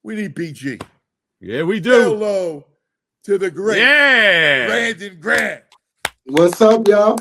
we need BG. Yeah, we do. Hello to the great Brandon Grant. What's up, y'all?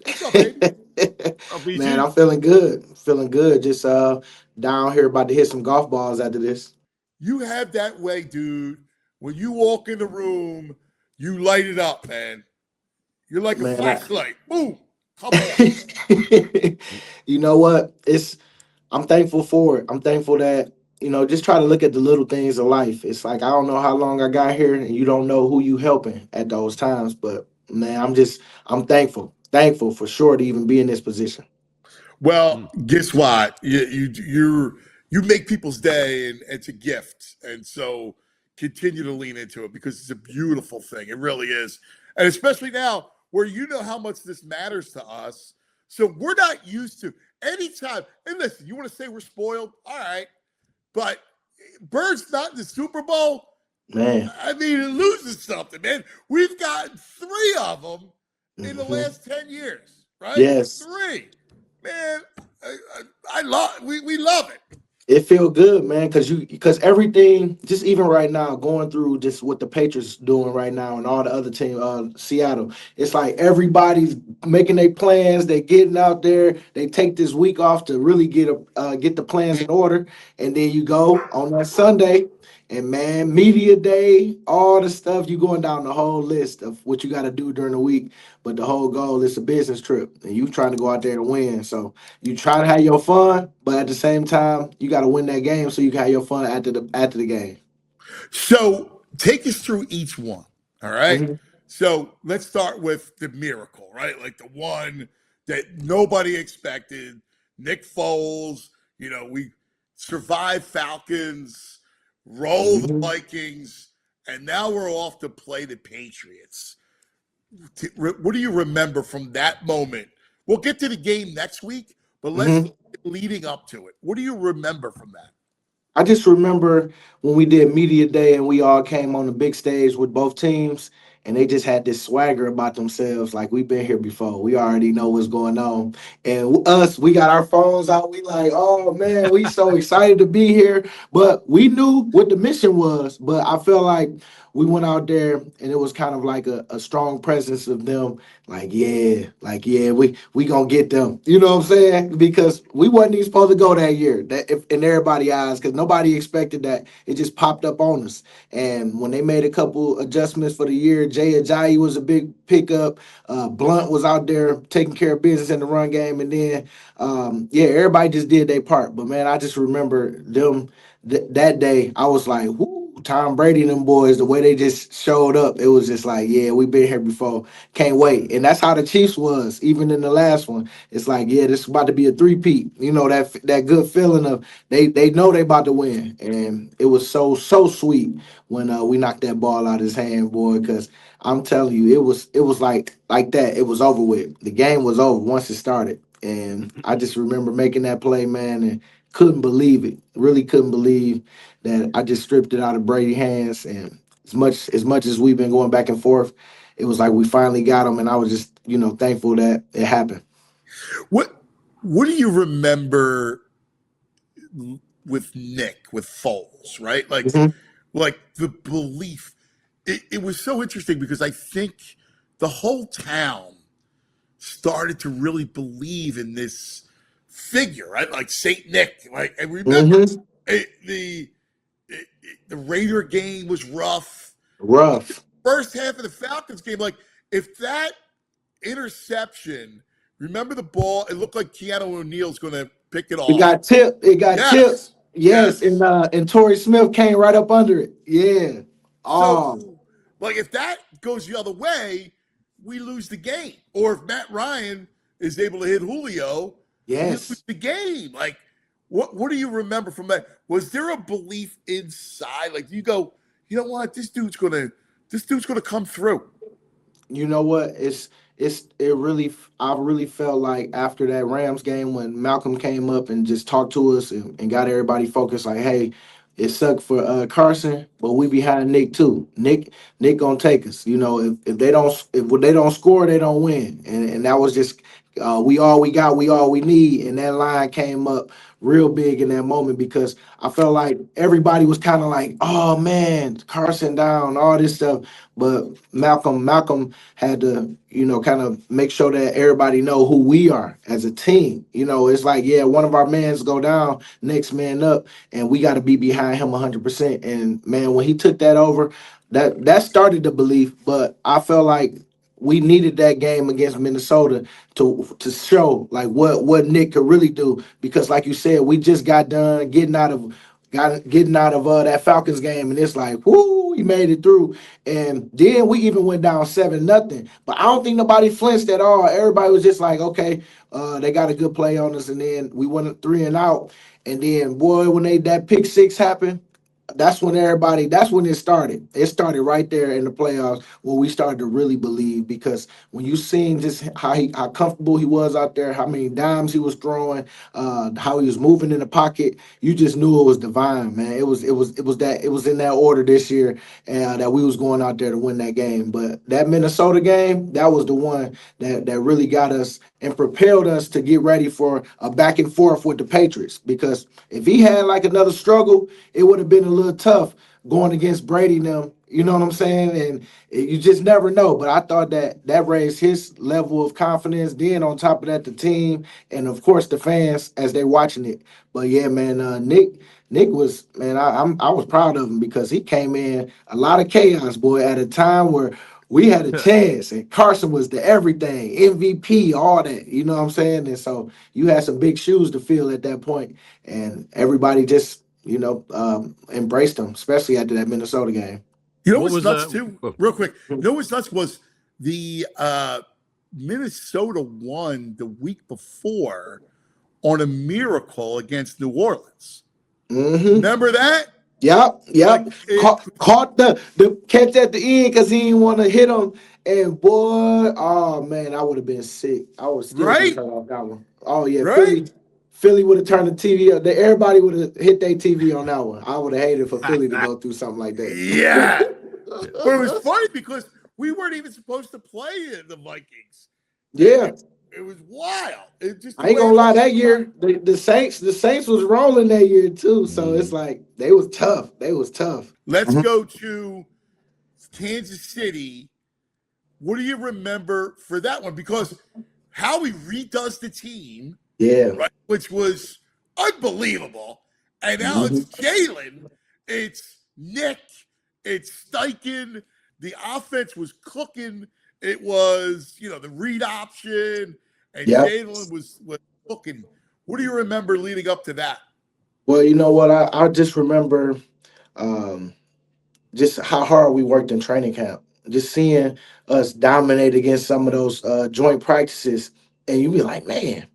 What's up, baby? Oh, BG. Man, I'm feeling good. Feeling good. Just down here about to hit some golf balls after this. You have that way, dude. When you walk in the room, you light it up, man. You're like a flashlight. Boom. Come on. You know what? I'm thankful for it. I'm thankful that, just try to look at the little things of life. It's like I don't know how long I got here and you don't know who you helping at those times. But man, I'm thankful. Thankful for sure to even be in this position. Well, guess what? You make people's day, and it's a gift. And so continue to lean into it because it's a beautiful thing. It really is. And especially now where you know how much this matters to us. So we're not used to anytime. And listen, you want to say we're spoiled? All right. But Bird's not in the Super Bowl. Man. I mean, it loses something, man. We've gotten 3 of them in the last 10 years, right? Yes. 3. Man, I love we love it. It feel good, man, because everything, just even right now, going through just what the Patriots doing right now and all the other teams, Seattle, it's like everybody's making their plans. They getting out there. They take this week off to really get the plans in order, and then you go on that Sunday, and man, media day, all the stuff. You going down the whole list of what you got to do during the week, but the whole goal is a business trip, and you trying to go out there to win. So you try to have your fun, but at the same time, you got to win that game so you can have your fun after the game. So take us through each one. All right. Mm-hmm. So let's start with the miracle, right? Like the one that nobody expected. Nick Foles, we survived Falcons, roll the Vikings, and now we're off to play the Patriots. What do you remember from that moment? We'll get to the game next week, but let's leading up to it. What do you remember from that? I just remember when we did media day and we all came on the big stage with both teams, and they just had this swagger about themselves, like we've been here before. We already know what's going on. And we got our phones out. We like, oh man, we so excited to be here. But we knew what the mission was. But I felt like we went out there and it was kind of like a strong presence of them. Like, yeah, we gonna get them. You know what I'm saying? Because we wasn't even supposed to go that year, in everybody's eyes, because nobody expected that. It just popped up on us. And when they made a couple adjustments for the year, Jay Ajayi was a big pickup. Blunt was out there taking care of business in the run game. And then, everybody just did their part. But, man, I just remember them that day. I was like, whoo. Tom Brady and them boys, the way they just showed up, it was just like, yeah, we've been here before. Can't wait. And that's how the Chiefs was, even in the last one. It's like, yeah, this is about to be a three-peat. That good feeling of they know they about to win. And it was so sweet when we knocked that ball out of his hand, boy, because I'm telling you, it was like that. It was over with. The game was over once it started. And I just remember making that play, man, and couldn't believe it. Really couldn't believe that I just stripped it out of Brady's hands. And as much as we've been going back and forth, it was like we finally got him, and I was just, thankful that it happened. What do you remember with Foles, right? Like the belief. It was so interesting because I think the whole town started to really believe in this figure, right? Like Saint Nick. Like, and remember the Raider game was rough. First half of the Falcons game, like if that interception, remember the ball, it looked like Keanu O'Neal's going to pick it off. It got tipped. Yes. And Torrey Smith came right up under it. Yeah. So, like if that goes the other way, we lose the game. Or if Matt Ryan is able to hit Julio, we lose the game. Like, what do you remember from that? Was there a belief inside? Like, you go, you know what? This dude's gonna come through. You know what? I really felt like after that Rams game when Malcolm came up and just talked to us and got everybody focused, like, hey, it sucked for Carson, but we behind Nick too. Nick gonna take us. If they don't score, they don't win. And that was just we all we got, we all we need. And that line came up real big in that moment because I felt like everybody was kind of like, oh man, Carson down, all this stuff. But Malcolm had to, kind of make sure that everybody know who we are as a team. It's like, yeah, one of our mans go down, next man up, and we got to be behind him 100%. And man, when he took that over, that started the belief. But I felt like we needed that game against Minnesota to show like what Nick could really do because like you said, we just got done getting out of that Falcons game, and it's like, whoo, he made it through. And then we even went down 7-0. But I don't think nobody flinched at all. Everybody was just like, okay, they got a good play on us, and then we went 3-and-out. And then boy, when that pick six happened, that's when it started. It started right there in the playoffs when we started to really believe because when you seen just how comfortable he was out there, how many dimes he was throwing, how he was moving in the pocket, you just knew it was divine, man. It was in that order this year, and that we was going out there to win that game. But that Minnesota game, that was the one that really got us and propelled us to get ready for a back and forth with the Patriots. Because if he had like another struggle, it would have been a little tough going against Brady and them. You know what I'm saying? And you just never know. But I thought that raised his level of confidence. Then on top of that, the team and of course the fans as they're watching it. But yeah, man, Nick was, man, I was proud of him because he came in a lot of chaos, boy, at a time where we had a chance and Carson was the everything, MVP, all that. You know what I'm saying? And so you had some big shoes to fill at that point, and everybody just embraced him, especially after that Minnesota game. You know What what's was nuts too? Real quick. You know what's nuts was the Minnesota won the week before on a miracle against New Orleans. Remember that? Yep. Like Caught the catch at the end because he didn't want to hit him. And boy, oh man, I would have been sick. I was still right, turned off that one. Oh yeah, right. Philly would have turned the TV up. Everybody would have hit their TV on that one. I would have hated for Philly to go through something like that. Yeah. But it was funny because we weren't even supposed to play the Vikings. Yeah. It was wild. It just I ain't gonna lie, that year the Saints was rolling that year too. So it's like they was tough. Let's go to Kansas City. What do you remember for that one? Because Howie redoes the team, right, which was unbelievable. And now it's Jalen, it's Nick, it's Steichen. The offense was cooking. It was, the read option, and Jalen was cooking. What do you remember leading up to that? Well, you know what? I just remember just how hard we worked in training camp. Just seeing us dominate against some of those joint practices, and you be like, man,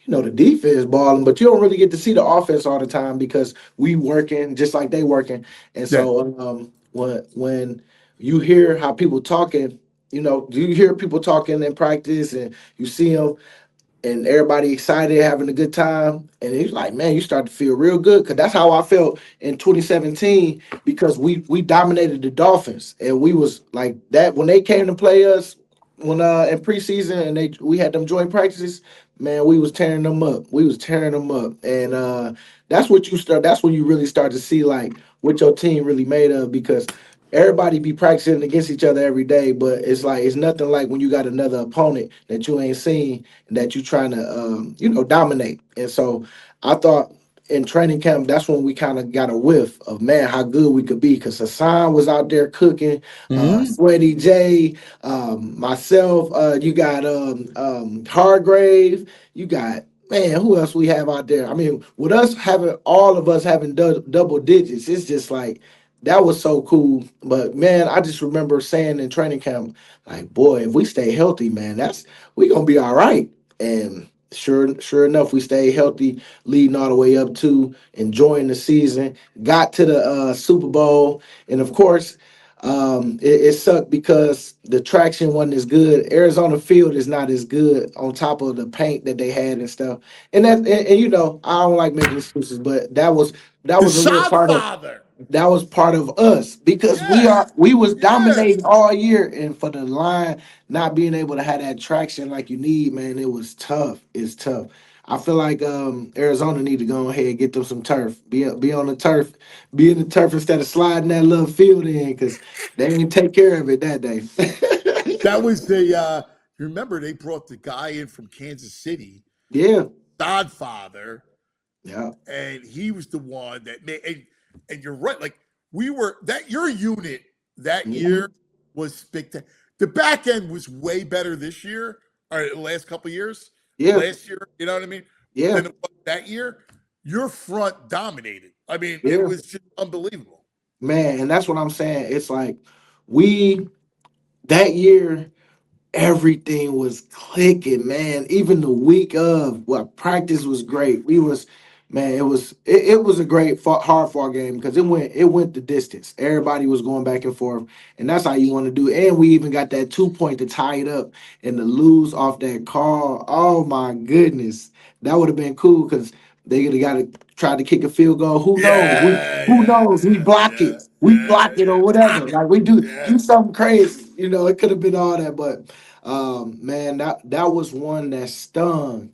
the defense balling, but you don't really get to see the offense all the time because we working just like they working. And so when you hear how people talking, do you hear people talking in practice and you see them and everybody excited, having a good time. And he's like, man, you start to feel real good. Cause that's how I felt in 2017 because we dominated the Dolphins. And we was like that when they came to play us when in preseason and we had them joint practices, man, we was tearing them up. And that's when you really start to see like what your team really made of because everybody be practicing against each other every day, but it's like it's nothing like when you got another opponent that you ain't seen and that you trying to dominate. And so I thought in training camp, that's when we kind of got a whiff of man how good we could be because Hassan was out there cooking, Sweaty J, myself, you got Hargrave, you got man, who else we have out there? I mean, with all of us having double digits, it's just like that was so cool. But man, I just remember saying in training camp, like, boy, if we stay healthy, man, we gonna be all right. And sure enough, we stayed healthy, leading all the way up to enjoying the season, got to the Super Bowl, and of course, it sucked because the traction wasn't as good. Arizona field is not as good on top of the paint that they had and stuff. And I don't like making excuses, but that was a little part of us because we was dominating all year, and for the line not being able to have that traction like you need, man, it was tough. It's tough. I feel like Arizona need to go ahead and get them some turf. Be on the turf, be in the turf instead of sliding that little field in because they didn't take care of it that day. That was the you remember they brought the guy in from Kansas City, Yeah, Godfather, yeah, and he was the one that made and you're right, like we were that your unit that mhm, year was spectacular. The back end was way better this year, or the last couple of years, yeah, last year, you know what I mean, yeah, than it was that year. Your front dominated. I mean, it yeah, was just unbelievable. man. And that's what I'm saying. It's like we that year everything was clicking, man. Even the week of, well, practice was great. We was, man, it was a great hard fought game because it went the distance. Everybody was going back and forth, and that's how you want to do it. And we even got that 2 point to tie it up and to lose off that call. Oh my goodness, that would have been cool because they could have got to try to kick a field goal. Who knows? Yeah, Who yeah, knows? We block yeah, it. We yeah, block it or yeah. whatever. Like we do Yeah. do something crazy. It could have been all that, but man, that was one that stung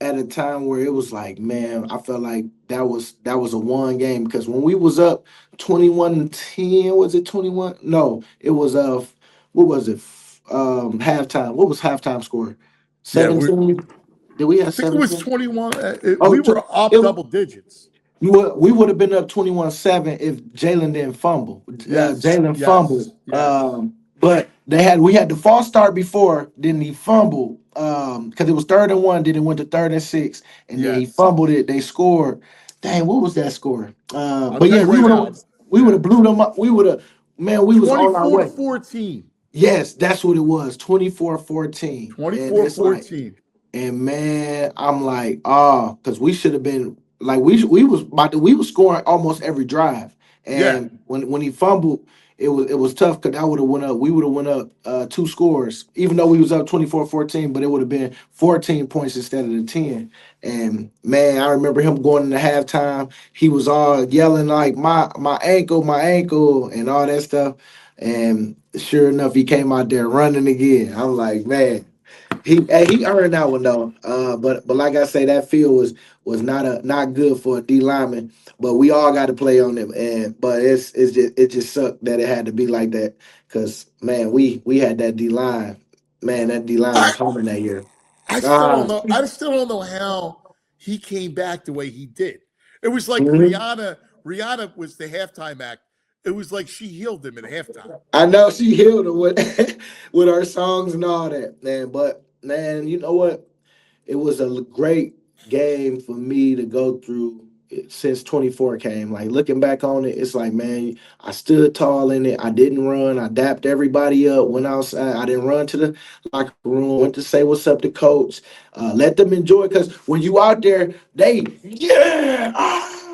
at a time where it was like, man, I felt like that was a one game because when we was up 21-10, was it 21? No, it was what was it? Halftime. What was halftime score? Yeah, 17? Did we I have think it was 17? 21. Oh, We were up it, double digits. we would have been up 21-7 if Jalen didn't fumble. Yes, Jalen fumbled. yes, yes. But we had the false start before, then he fumbled. Because it was 3rd and 1, then it went to 3rd and 6, and then he Yes. fumbled it. They scored. Dang, what was that score? I'll But tell yeah, you we right would now. have we would Yeah. have blew them up. We would have, man, we was on our 24 to way. 14. Yes, that's what it was. 24-14. And 24 it's like, 14. and man, I'm like, because we should have been like we was scoring almost every drive. Yeah. And when he fumbled, it was tough because I would have went up. We would have went up 2 scores, even though we was up 24-14, but it would have been 14 points instead of the 10. And man, I remember him going into halftime. He was all yelling like my ankle, and all that stuff. And sure enough, he came out there running again. I'm like, man. He earned that one though. But like I say, that field was not good for a D lineman. But we all got to play on it, and but it just sucked that it had to be like that. Cause man, we had that D line. Man, that D line I was humming that year. I still don't Ah, know. I still don't know how he came back the way he did. It was like mhm. Rihanna. Rihanna was the halftime act. It was like she healed him at halftime. I know she healed him with with her songs and all that, man. But man, you know what? It was a great game for me to go through since 24 came. Like looking back on it, it's like, man, I stood tall in it. I didn't run. I dapped everybody up. Went outside. I didn't run to the locker room. Went to say what's up to coach. Let them enjoy because when you out there,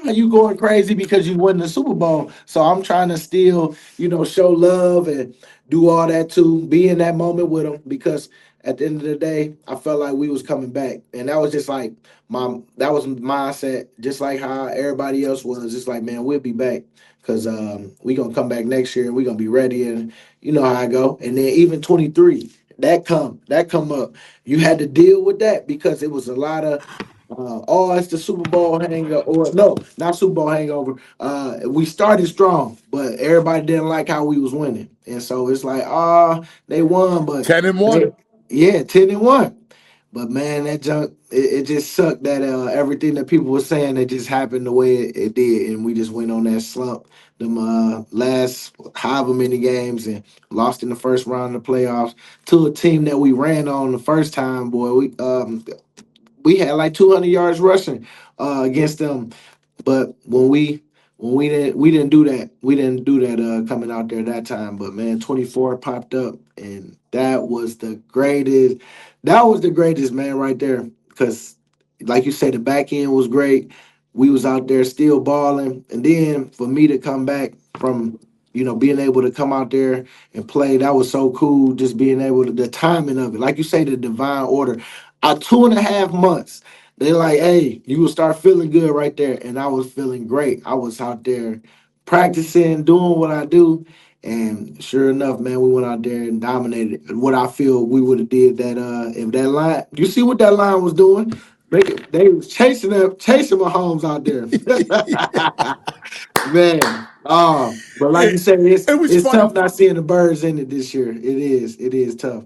you going crazy because you won the Super Bowl. So I'm trying to still, show love and do all that too. Be in that moment with them because at the end of the day, I felt like we was coming back, and that was just like that was mindset, just like how everybody else was. Just like, man, we'll be back because we gonna come back next year and we gonna be ready, and you know how I go. And then even 23, that come up. You had to deal with that because it was a lot of. Oh, it's the Super Bowl hangover, or no, not Super Bowl hangover. We started strong, but everybody didn't like how we was winning, and so it's like, they won, but 10-1. they, yeah, 10-1. But man, that junk, it just sucked that everything that people were saying that just happened the way it did, and we just went on that slump. Them last however many games and lost in the first round of the playoffs to a team that we ran on the first time. Boy, we had like 200 yards rushing against them. But when we didn't do that, coming out there that time. But man, 24 popped up, and that was the greatest man right there. Because like you say, the back end was great. We was out there still balling, and then for me to come back from being able to come out there and play, that was so cool. Just being able to the timing of it, like you say, the divine order. 2.5 months. They like, hey, you will start feeling good right there. And I was feeling great. I was out there practicing, doing what I do. And sure enough, man, we went out there and dominated. What I feel we would have did that if that line, you see what that line was doing? They was chasing Mahomes out there. Man. But like you said, It was it's funny. tough not seeing the birds in it this year. It is tough.